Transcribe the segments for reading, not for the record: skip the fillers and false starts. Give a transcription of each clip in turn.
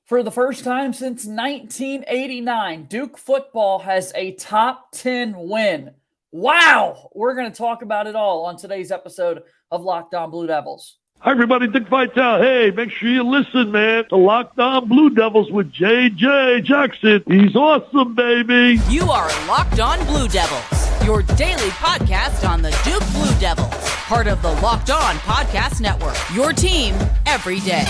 For the first time since 1989, Duke football has a top 10 win. Wow! We're going to talk about it all on today's episode of Locked On Blue Devils. Hi, everybody. Dick Vitale. Hey, make sure you listen, man, to Locked On Blue Devils with J.J. Jackson. He's awesome, baby. You are Locked On Blue Devils, your daily podcast on the Duke Blue Devils, part of the Locked On Podcast Network, your team every day.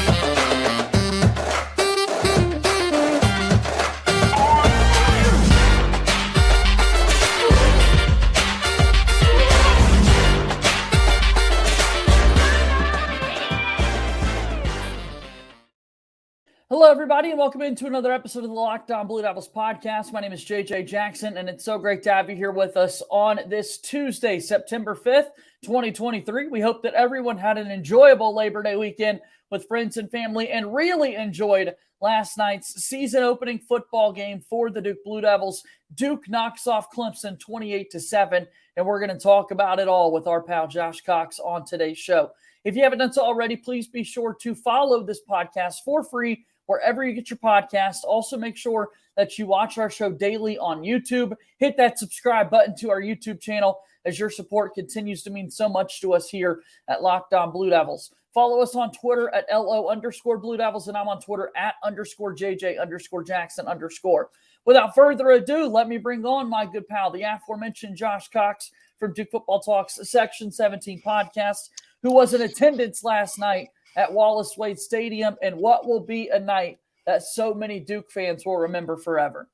Hello, everybody, and welcome into another episode of the Locked On Blue Devils podcast. My name is JJ Jackson, and it's so great to have you here with us on this Tuesday, September 5th, 2023. We hope that everyone had an enjoyable Labor Day weekend with friends and family and really enjoyed last night's season-opening football game for the Duke Blue Devils. Duke knocks off Clemson 28-7, and we're going to talk about it all with our pal Josh Cox on today's show. If you haven't done so already, please be sure to follow this podcast for free wherever you get your podcast. Also, make sure that you watch our show daily on YouTube. Hit that subscribe button to our YouTube channel as your support continues to mean so much to us here at Locked On Blue Devils. Follow us on Twitter at LO_Blue Devils, and I'm on Twitter at _JJ_Jackson_. Without further ado, let me bring on my good pal, the aforementioned Josh Cox from Duke Football Talks Section 17 podcast, who was in attendance last night at Wallace Wade Stadium, and what will be a night that so many Duke fans will remember forever.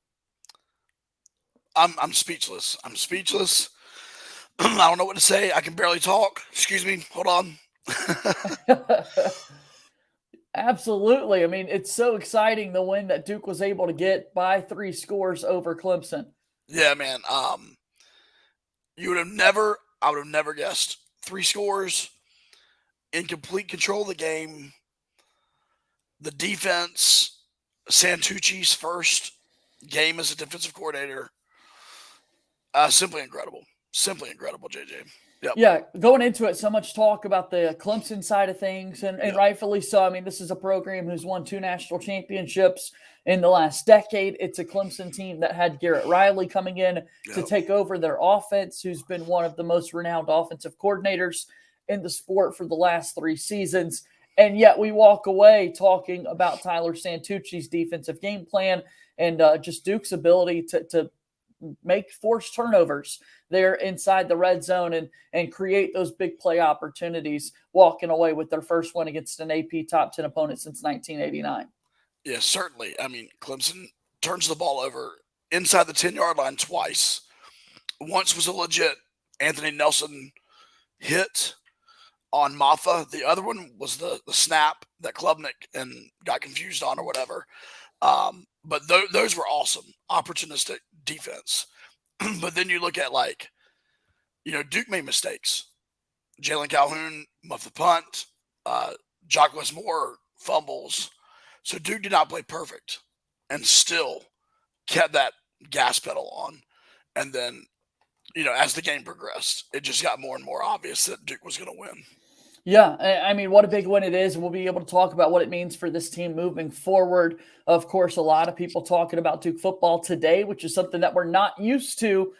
I'm speechless. I don't know what to say. I can barely talk. Excuse me. Hold on. Absolutely. I mean, it's so exciting, the win that Duke was able to get by 3 scores over Clemson. Yeah, man. I would have never guessed 3 scores. In complete control of the game, the defense, Santucci's first game as a defensive coordinator, simply incredible. Simply incredible, JJ. Yep. Yeah, going into it, so much talk about the Clemson side of things, and rightfully so. I mean, this is a program who's won 2 national championships in the last decade. It's a Clemson team that had Garrett Riley coming in to take over their offense, who's been one of the most renowned offensive coordinators in the sport for the last 3 seasons. And yet we walk away talking about Tyler Santucci's defensive game plan and just Duke's ability to make forced turnovers there inside the red zone and create those big play opportunities, walking away with their first win against an AP top 10 opponent since 1989. Yeah, certainly. I mean, Clemson turns the ball over inside the 10-yard line twice. Once was a legit Anthony Nelson hit on Maffa. The other one was the snap that Klubnik and got confused on or whatever. But those were awesome, opportunistic defense. But then you look at, Duke made mistakes. Jalen Calhoun muffed the punt. Jock Westmore fumbles. So Duke did not play perfect and still kept that gas pedal on. And then, as the game progressed, it just got more and more obvious that Duke was going to win. Yeah, I mean, what a big win it is, and we'll be able to talk about what it means for this team moving forward. Of course, a lot of people talking about Duke football today, which is something that we're not used to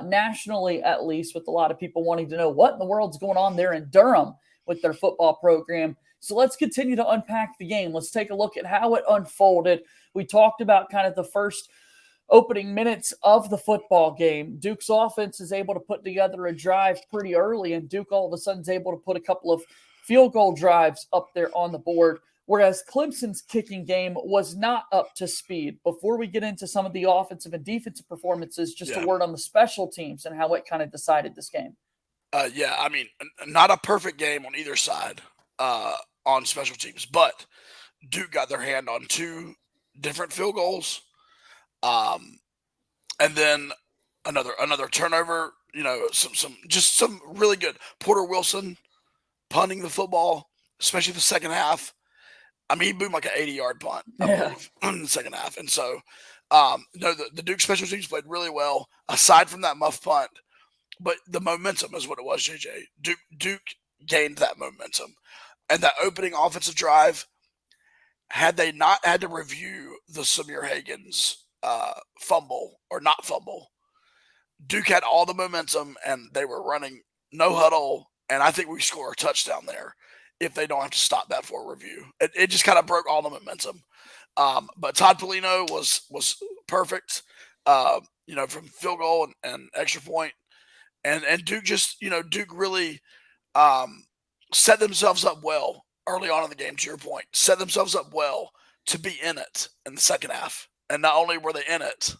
nationally, at least, with a lot of people wanting to know what in the world's going on there in Durham with their football program. So let's continue to unpack the game. Let's take a look at how it unfolded. We talked about kind of the first opening minutes of the football game. Duke's offense is able to put together a drive pretty early, and Duke all of a sudden is able to put a couple of field goal drives up there on the board, whereas Clemson's kicking game was not up to speed. Before we get into some of the offensive and defensive performances, just a word on the special teams and how it kind of decided this game. I mean, not a perfect game on either side on special teams, but Duke got their hand on 2 different field goals. And then another turnover, some really good. Porter Wilson punting the football, especially the second half. I mean, he boomed like an 80-yard punt, I believe, in the second half. And so, the Duke special teams played really well, aside from that muff punt. But the momentum is what it was, JJ. Duke gained that momentum. And that opening offensive drive, had they not had to review the Samir Hagen's fumble or not fumble, Duke had all the momentum and they were running no huddle. And I think we score a touchdown there if they don't have to stop that for a review. It just kind of broke all the momentum. But Todd Polino was perfect, from field goal and extra point. And Duke just, Duke really set themselves up well early on in the game, to your point. Set themselves up well to be in it in the second half. And not only were they in it,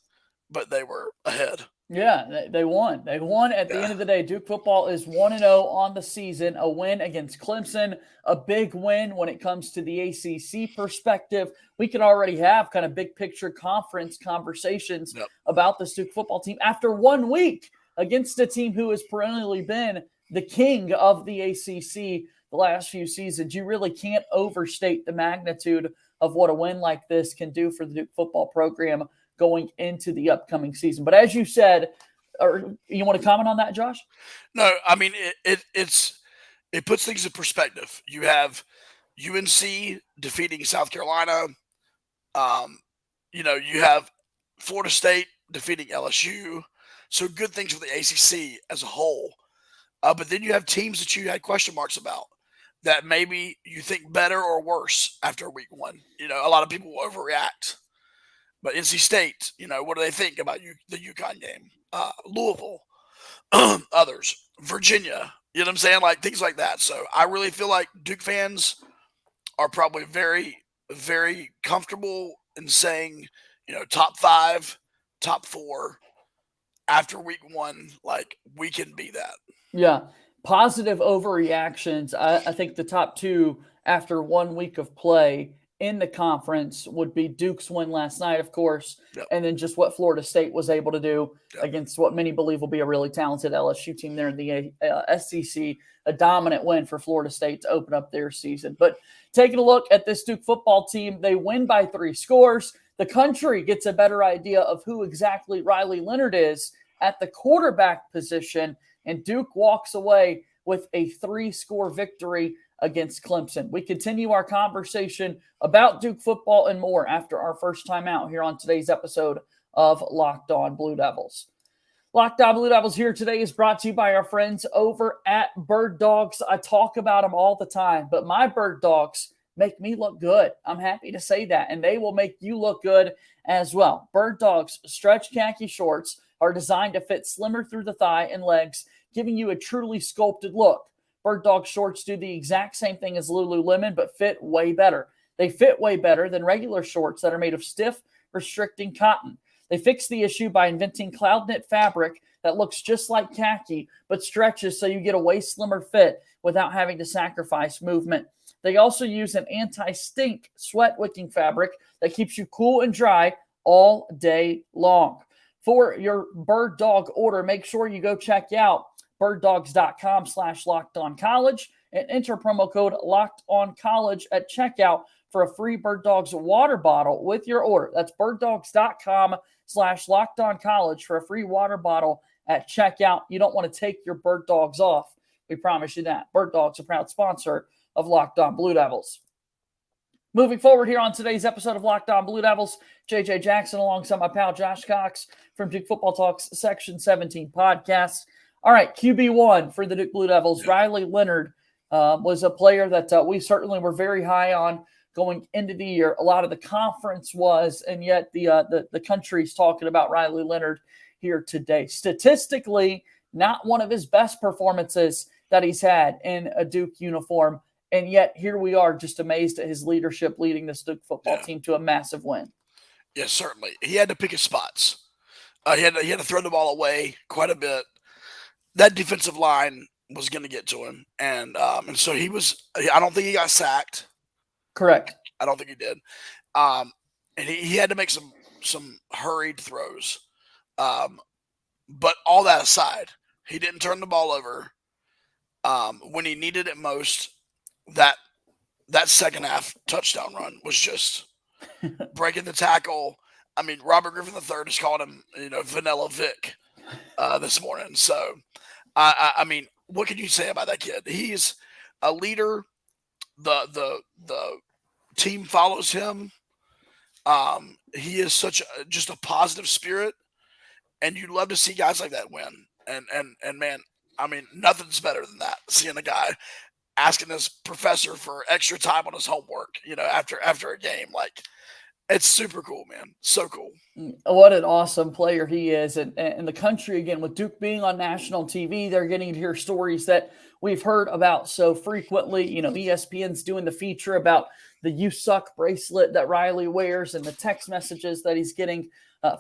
but they were ahead. Yeah, they won. They won at the end of the day. Duke football is 1-0 on the season, a win against Clemson, a big win when it comes to the ACC perspective. We can already have kind of big picture conference conversations about this Duke football team after 1 week against a team who has perennially been the king of the ACC the last few seasons. You really can't overstate the magnitude of what a win like this can do for the Duke football program going into the upcoming season. But as you said, or you want to comment on that, Josh? No, I mean, it puts things in perspective. You have UNC defeating South Carolina. You have Florida State defeating LSU. So good things for the ACC as a whole. But then you have teams that you had question marks about that maybe you think better or worse after week one. A lot of people will overreact. But NC State, what do they think about the UConn game? Louisville, others, Virginia, you know what I'm saying? Like things like that. So I really feel like Duke fans are probably very, very comfortable in saying, top 5, top 4 after week one, like we can be that. Yeah. Positive overreactions. I think the top 2 after 1 week of play in the conference would be Duke's win last night, of course, and then just what Florida State was able to do against what many believe will be a really talented LSU team there in the SEC, a dominant win for Florida State to open up their season. But taking a look at this Duke football team, they win by 3 scores. The country gets a better idea of who exactly Riley Leonard is at the quarterback position, and Duke walks away with a 3-score victory against Clemson. We continue our conversation about Duke football and more after our first time out here on today's episode of Locked On Blue Devils. Locked On Blue Devils here today is brought to you by our friends over at Birddogs. I talk about them all the time, but my Birddogs make me look good. I'm happy to say that, and they will make you look good as well. Birddogs stretch khaki shorts are designed to fit slimmer through the thigh and legs, giving you a truly sculpted look. Birddog shorts do the exact same thing as Lululemon, but fit way better. They fit way better than regular shorts that are made of stiff, restricting cotton. They fix the issue by inventing cloud knit fabric that looks just like khaki, but stretches so you get a way slimmer fit without having to sacrifice movement. They also use an anti-stink sweat wicking fabric that keeps you cool and dry all day long. For your Birddog order, make sure you go check out birddogs.com/lockedoncollege and enter promo code LOCKEDONCollege at checkout for a free Birddogs water bottle with your order. That's birddogs.com/lockedoncollege for a free water bottle at checkout. You don't want to take your Birddogs off. We promise you that. Birddogs, a proud sponsor of Locked On Blue Devils. Moving forward here on today's episode of Locked On Blue Devils, JJ Jackson alongside my pal Josh Cox from Duke Football Talks Section 17 podcast. All right, QB1 for the Duke Blue Devils, Riley Leonard was a player that we certainly were very high on going into the year. A lot of the conference was, and yet the country's talking about Riley Leonard here today. Statistically, not one of his best performances that he's had in a Duke uniform, and yet here we are just amazed at his leadership leading this Duke football team to a massive win. Yeah, certainly. He had to pick his spots. He had to throw the ball away quite a bit. That defensive line was going to get to him. And so he was – I don't think he got sacked. Correct. I don't think he did. And he had to make some hurried throws. But all that aside, he didn't turn the ball over. When he needed it most, that second half touchdown run was just breaking the tackle. I mean, Robert Griffin III has called him, Vanilla Vic this morning. So, I mean, what can you say about that kid? He's a leader. The team follows him. He is just a positive spirit, and you love to see guys like that win. And man, I mean, nothing's better than that. Seeing a guy asking his professor for extra time on his homework, after a game, like, it's super cool, man. So cool. What an awesome player he is. And the country, again, with Duke being on national TV, they're getting to hear stories that we've heard about so frequently. ESPN's doing the feature about the "You Suck" bracelet that Riley wears and the text messages that he's getting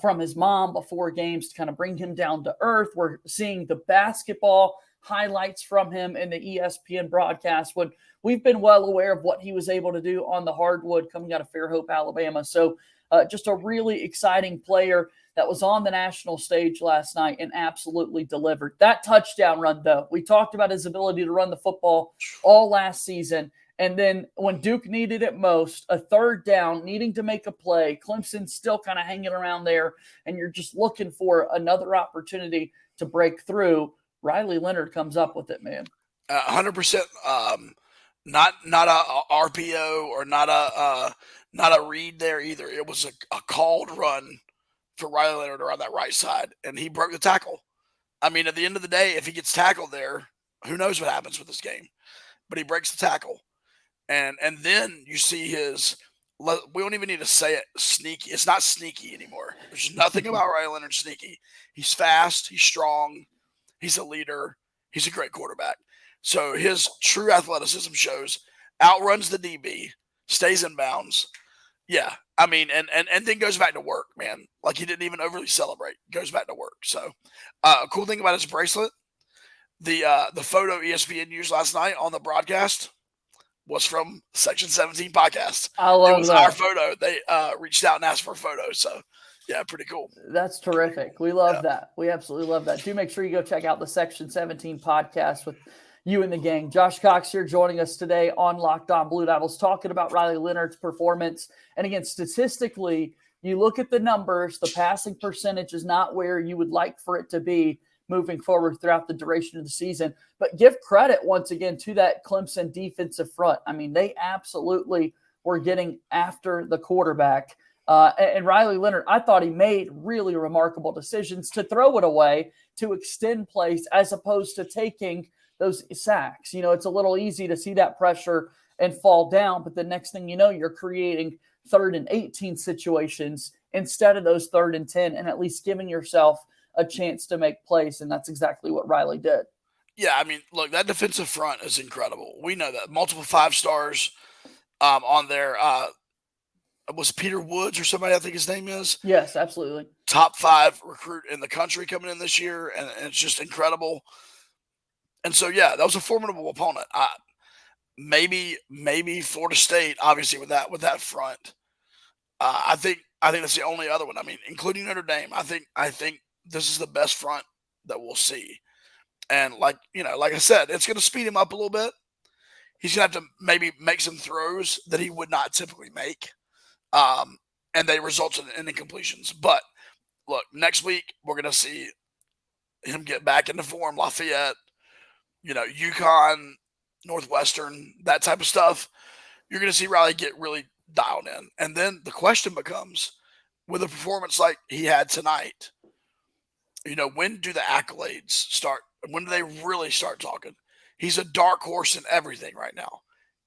from his mom before games to kind of bring him down to earth. We're seeing the basketball highlights from him in the ESPN broadcast when we've been well aware of what he was able to do on the hardwood coming out of Fairhope, Alabama. So just a really exciting player that was on the national stage last night and absolutely delivered. That touchdown run, though, we talked about his ability to run the football all last season. And then when Duke needed it most, a third down, needing to make a play, Clemson still kind of hanging around there, and you're just looking for another opportunity to break through. Riley Leonard comes up with it, man. 100%. Not a RPO or not a read there either. It was a called run for Riley Leonard around that right side, and he broke the tackle. I mean, at the end of the day, if he gets tackled there, who knows what happens with this game? But he breaks the tackle. And then you see we don't even need to say it, sneaky. It's not sneaky anymore. There's nothing about Riley Leonard sneaky. He's fast. He's strong. He's a leader. He's a great quarterback. So his true athleticism shows, outruns the DB, stays in bounds. Yeah, I mean, and then goes back to work, man. Like, he didn't even overly celebrate. Goes back to work. So, a cool thing about his bracelet, the photo ESPN used last night on the broadcast was from Section 17 podcast. I love it was that. Our photo. They reached out and asked for a photo. So, yeah, pretty cool. That's terrific. We love that. We absolutely love that. Do make sure you go check out the Section 17 podcast with you and the gang. Josh Cox here joining us today on Locked On Blue Devils, talking about Riley Leonard's performance. And again, statistically, you look at the numbers, the passing percentage is not where you would like for it to be moving forward throughout the duration of the season. But give credit once again to that Clemson defensive front. I mean, they absolutely were getting after the quarterback. And Riley Leonard, I thought he made really remarkable decisions to throw it away, to extend plays, as opposed to taking those sacks. It's a little easy to see that pressure and fall down, but the next thing you know, you're creating 3rd and 18 situations instead of those 3rd and 10, and at least giving yourself a chance to make plays, and that's exactly what Riley did. Yeah, I mean, look, that defensive front is incredible. We know that. Multiple 5-stars on there. Was Peter Woods or somebody, I think his name is? Yes, absolutely. Top 5 recruit in the country coming in this year, and it's just incredible. And so, yeah, that was a formidable opponent. Maybe Florida State, obviously, with that front. I think that's the only other one. I mean, including Notre Dame. I think this is the best front that we'll see. And like I said, it's going to speed him up a little bit. He's going to have to maybe make some throws that he would not typically make. And they result in incompletions. But look, next week we're going to see him get back into form. Lafayette, UConn, Northwestern, that type of stuff. You're going to see Riley get really dialed in. And then the question becomes, with a performance like he had tonight, when do the accolades start? When do they really start talking? He's a dark horse in everything right now.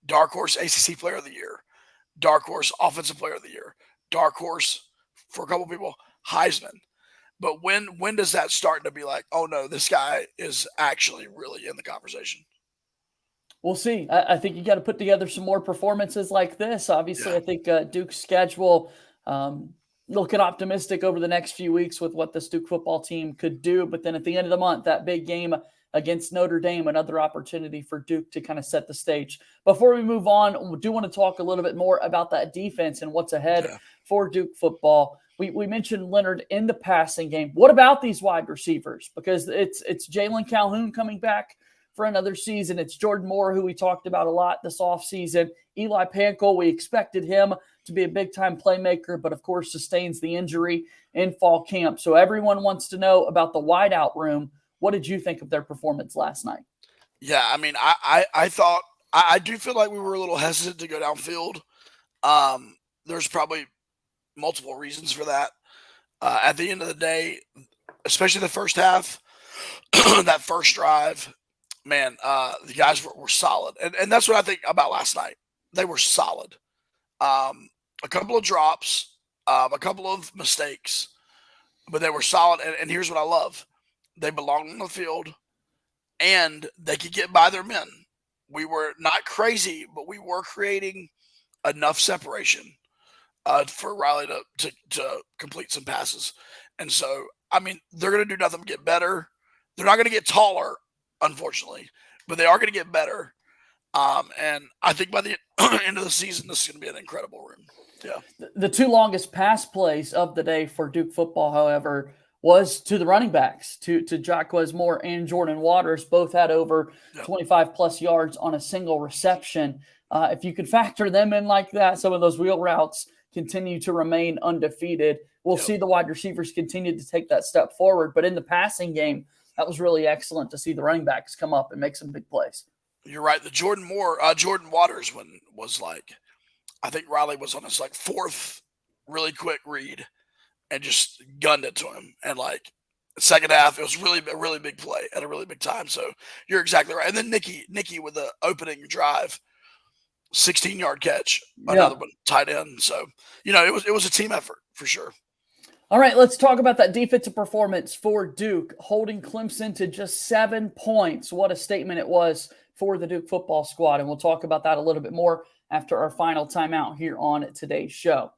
Dark horse ACC Player of the Year. Dark horse Offensive Player of the Year. Dark horse, for a couple people, Heisman. But when does that start to be like, oh, no, this guy is actually really in the conversation? We'll see. I think you got to put together some more performances like this. Obviously, yeah. I think Duke's schedule looking optimistic over the next few weeks with what this Duke football team could do. But then at the end of the month, that big game against Notre Dame, another opportunity for Duke to kind of set the stage. Before we move on, we do want to talk a little bit more about that defense and what's ahead for Duke football. We mentioned Leonard in the passing game. What about these wide receivers? Because it's Jalen Calhoun coming back for another season. It's Jordan Moore, who we talked about a lot this offseason. Eli Pankel, we expected him to be a big-time playmaker, but of course sustains the injury in fall camp. So everyone wants to know about the wideout room. What did you think of their performance last night? Yeah, I mean, I thought – I do feel like we were a little hesitant to go downfield There's probably multiple reasons for that. At the end of the day, especially the first half, that first drive, man, the guys were solid. And that's what I think about last night. They were solid. A couple of drops, a couple of mistakes, but they were solid. And here's what I love. They belonged on the field, and they could get by their men. We were not crazy, but we were creating enough separation for Riley to complete some passes. And so, I mean, they're going to do nothing but get better. They're not going to get taller, unfortunately, but they are going to get better. And I think by the end of the season, this is going to be an incredible room. Yeah. The two longest pass plays of the day for Duke football, however, was to the running backs, to Jacquez Moore and Jordan Waters. Both had over 25-plus yards on a single reception. If you could factor them in like that, some of those wheel routes continue to remain undefeated. We'll see the wide receivers continue to take that step forward. But in the passing game, that was really excellent to see the running backs come up and make some big plays. You're right. The Jordan Waters one was like, I think Riley was on his like fourth really quick read and just gunned it to him. And like the second half, it was a really big play at a really big time. So you're exactly right. And then Nikki with the opening drive, 16-yard catch, another one tight end. So, it was a team effort for sure. All right, let's talk about that defensive performance for Duke, holding Clemson to just 7 points. What a statement it was for the Duke football squad. And we'll talk about that a little bit more after our final timeout here on today's show.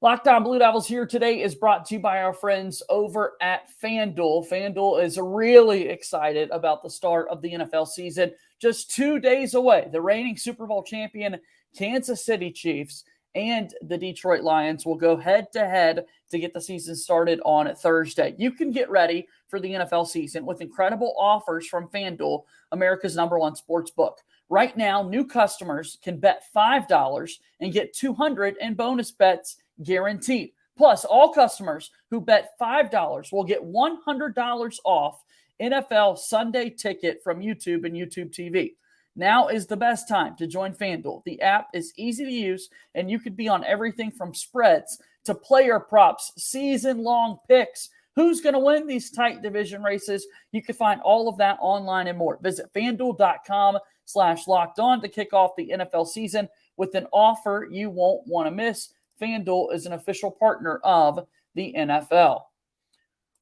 Locked On Blue Devils here today is brought to you by our friends over at FanDuel. FanDuel is really excited about the start of the NFL season. Just 2 days away, the reigning Super Bowl champion Kansas City Chiefs and the Detroit Lions will go head-to-head to get the season started on Thursday. You can get ready for the NFL season with incredible offers from FanDuel, America's #1 sports book. Right now, new customers can bet $5 and get $200 in bonus bets guaranteed. Plus, all customers who bet $5 will get $100 off NFL Sunday Ticket from YouTube and YouTube TV. Now is the best time to join FanDuel. The app is easy to use, and you could be on everything from spreads to player props, season-long picks. Who's going to win these tight division races? You can find all of that online and more. Visit FanDuel.com/lockedon to kick off the NFL season with an offer you won't want to miss. FanDuel is an official partner of the NFL.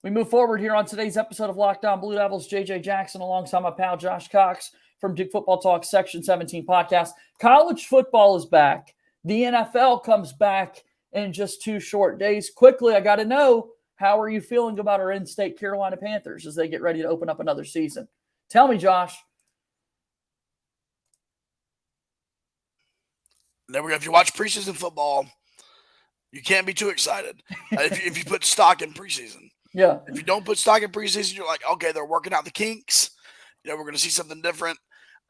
We move forward here on today's episode of Locked On Blue Devils. JJ Jackson alongside my pal Josh Cox from Duke Football Talk Section 17 podcast. College football is back. The NFL comes back in just 2 short days. Quickly, I got to know, how are you feeling about our in-state Carolina Panthers as they get ready to open up another season? Tell me, Josh. There we go. If you watch preseason football, you can't be too excited if you put stock in preseason. Yeah. If you don't put stock in preseason, you're like, okay, they're working out the kinks. We're going to see something different.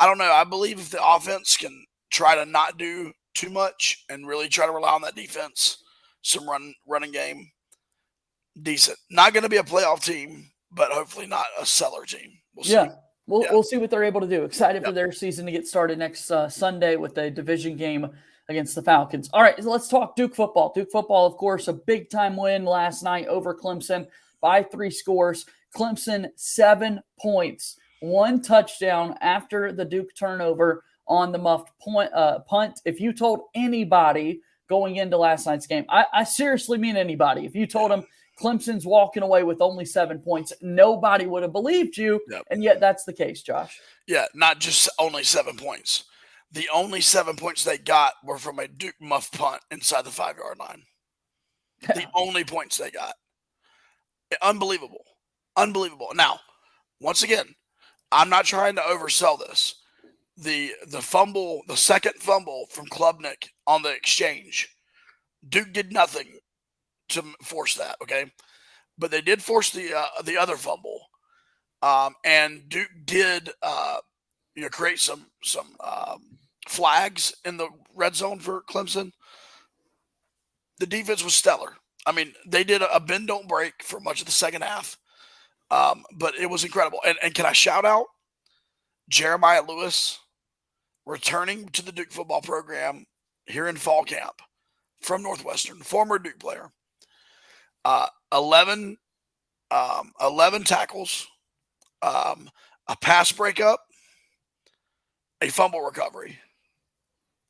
I don't know. I believe if the offense can try to not do too much and really try to rely on that defense, some running game, decent. Not going to be a playoff team, but hopefully not a seller team. We'll see. We'll see what they're able to do. Excited for their season to get started next Sunday with a division game against the Falcons. All right, so let's talk Duke football. Duke football, of course, a big-time win last night over Clemson by 3 scores. Clemson, 7 points. 1 touchdown after the Duke turnover on the muffed punt. If you told anybody going into last night's game, I seriously mean anybody, if you told them Clemson's walking away with only 7 points, nobody would have believed you, and yet that's the case, Josh. Yeah, not just only 7 points. The only 7 points they got were from a Duke muff punt inside the 5-yard line. The only points they got. Unbelievable. Now, once again, I'm not trying to oversell this. The fumble, the second fumble from Klubnik on the exchange, Duke did nothing to force that, okay? But they did force the other fumble, and Duke did create some flags in the red zone for Clemson. The defense was stellar. I mean, they did a bend don't break for much of the second half. But it was incredible. And can I shout out Jeremiah Lewis returning to the Duke football program? here in fall camp from Northwestern, former Duke player. 11 tackles, a pass breakup, a fumble recovery.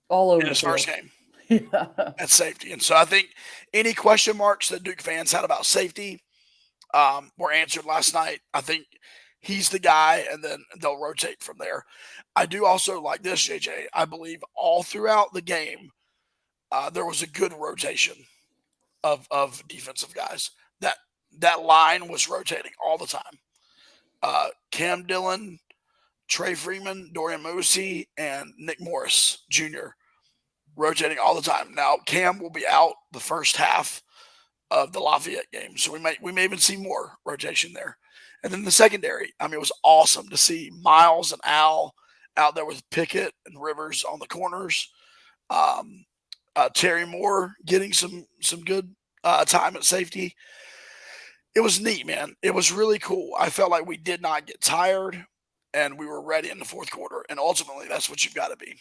All over in his first game. Yeah. At safety. And so I think any question marks that Duke fans had about safety were answered last night. I think he's the guy, and then they'll rotate from there. I do also like this, JJ. I believe all throughout the game, there was a good rotation of defensive guys. That line was rotating all the time. Cam Dillon, Trey Freeman, Dorian Moosey, and Nick Morris Jr. rotating all the time. Now, Cam will be out the first half of the Lafayette game, so we may even see more rotation there. And then the secondary, I mean, it was awesome to see Miles and Al out there with Pickett and Rivers on the corners. Terry Moore getting some good time at safety. It was neat, man. It was really cool. I felt like we did not get tired, and we were ready in the fourth quarter. And ultimately, that's what you've got to be.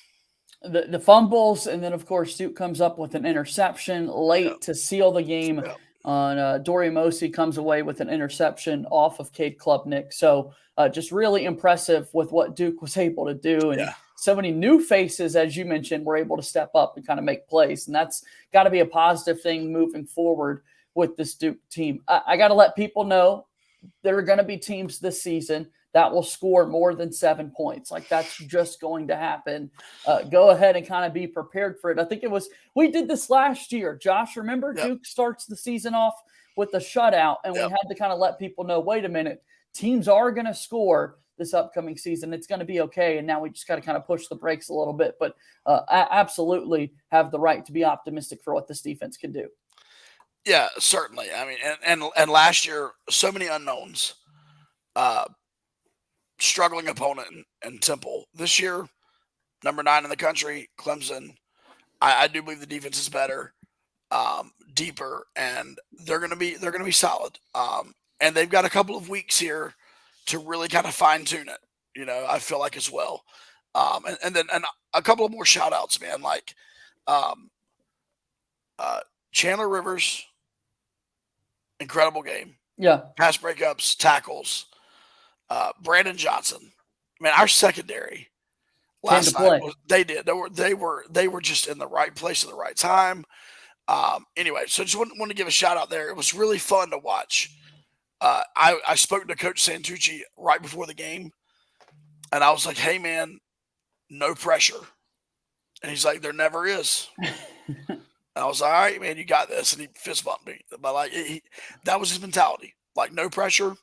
The fumbles, and then, of course, Duke comes up with an interception late to seal the game. On Dorian Moosey comes away with an interception off of Cade Klubnik. So just really impressive with what Duke was able to do. And so many new faces, as you mentioned, were able to step up and kind of make plays. And that's got to be a positive thing moving forward with this Duke team. I got to let people know there are going to be teams this season that will score more than 7 points. Like, that's just going to happen. Go ahead and kind of be prepared for it. I think we did this last year. Josh, remember Duke starts the season off with a shutout, and we had to kind of let people know, wait a minute, teams are going to score this upcoming season. It's going to be okay. And now we just got to kind of push the brakes a little bit, but absolutely have the right to be optimistic for what this defense can do. Yeah, certainly. I mean, and last year, so many unknowns. Struggling opponent in Temple. This year, number 9 in the country, Clemson. I do believe the defense is better, deeper, and they're gonna be solid. And they've got a couple of weeks here to really kind of fine tune it. You know, I feel like as well. And then a couple of more shout outs, man. Like Chandler Rivers, incredible game. Yeah. Pass breakups, tackles. Brandon Johnson, man, our secondary last night they were just in the right place at the right time. Anyway, so just want to give a shout out there. It was really fun to watch. I spoke to Coach Santucci right before the game, and I was like, "Hey, man, no pressure," and he's like, "There never is." And I was like, "All right, man, you got this," and he fist bumped me. But like, that was his mentality. Like, no pressure.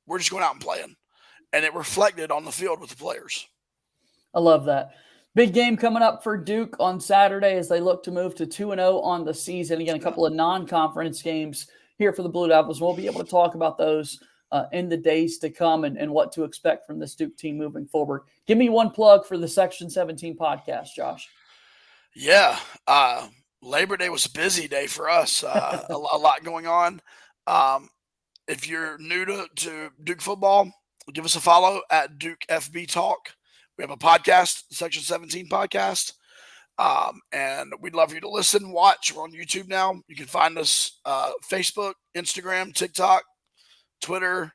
We're just going out and playing. And it reflected on the field with the players. I love that. Big game coming up for Duke on Saturday as they look to move to 2-0 on the season. Again, a couple of non-conference games here for the Blue Devils. We'll be able to talk about those in the days to come and what to expect from this Duke team moving forward. Give me one plug for the Section 17 podcast, Josh. Yeah. Labor Day was a busy day for us. A lot going on. If you're new to Duke football, give us a follow at Duke FB Talk. We have a podcast, Section 17 podcast, and we'd love for you to listen, watch. We're on YouTube now. You can find us Facebook, Instagram, TikTok, Twitter,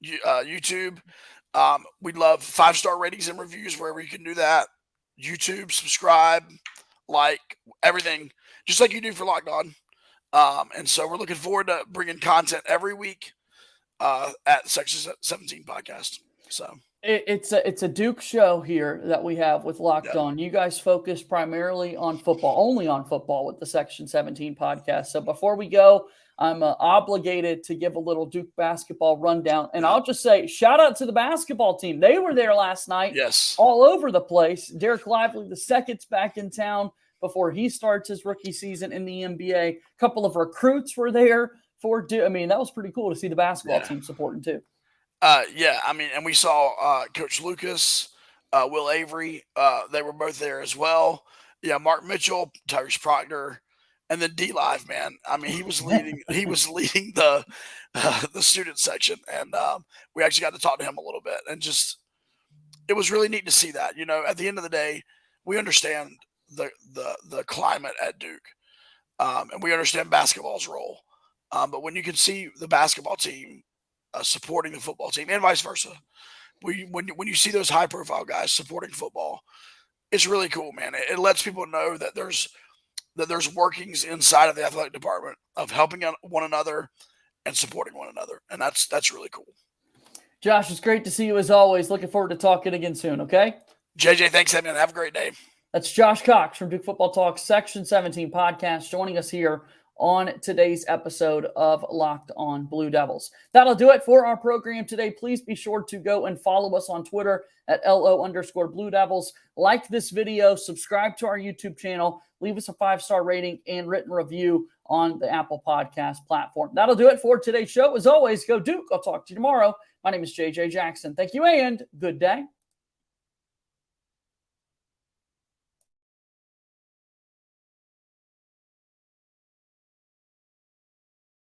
YouTube. We'd love 5-star ratings and reviews wherever you can do that. YouTube, subscribe, like, everything, just like you do for Locked On. And so we're looking forward to bringing content every week at Section 17 podcast. So it's a Duke show here that we have with Locked On. You guys focus primarily on football, only on football with the Section 17 podcast. So before we go, I'm obligated to give a little Duke basketball rundown. And I'll just say, shout out to the basketball team. They were there last night. Yes. All over the place. Derek Lively, the second's back in town before he starts his rookie season in the NBA. A couple of recruits were there for Duke. I mean, that was pretty cool to see the basketball team supporting too. Yeah, I mean, and we saw Coach Lucas, Will Avery. They were both there as well. Yeah, Mark Mitchell, Tyrese Proctor, and then D Live, man. I mean, he was leading the student section, and we actually got to talk to him a little bit, and just it was really neat to see that. You know, at the end of the day, we understand the climate at Duke, and we understand basketball's role. But when you can see the basketball team supporting the football team, and vice versa, when you see those high profile guys supporting football, it's really cool, man. It lets people know that there's workings inside of the athletic department of helping one another and supporting one another, and that's really cool. Josh, it's great to see you as always. Looking forward to talking again soon, okay? JJ, thanks, man. Have a great day. That's Josh Cox from Duke Football Talk Section 17 podcast joining us here on today's episode of Locked On Blue Devils. That'll do it for our program today. Please be sure to go and follow us on Twitter at LO_Blue Devils. Like this video, subscribe to our YouTube channel, leave us a 5-star rating and written review on the Apple Podcast platform. That'll do it for today's show. As always, go Duke. I'll talk to you tomorrow. My name is JJ Jackson. Thank you and good day.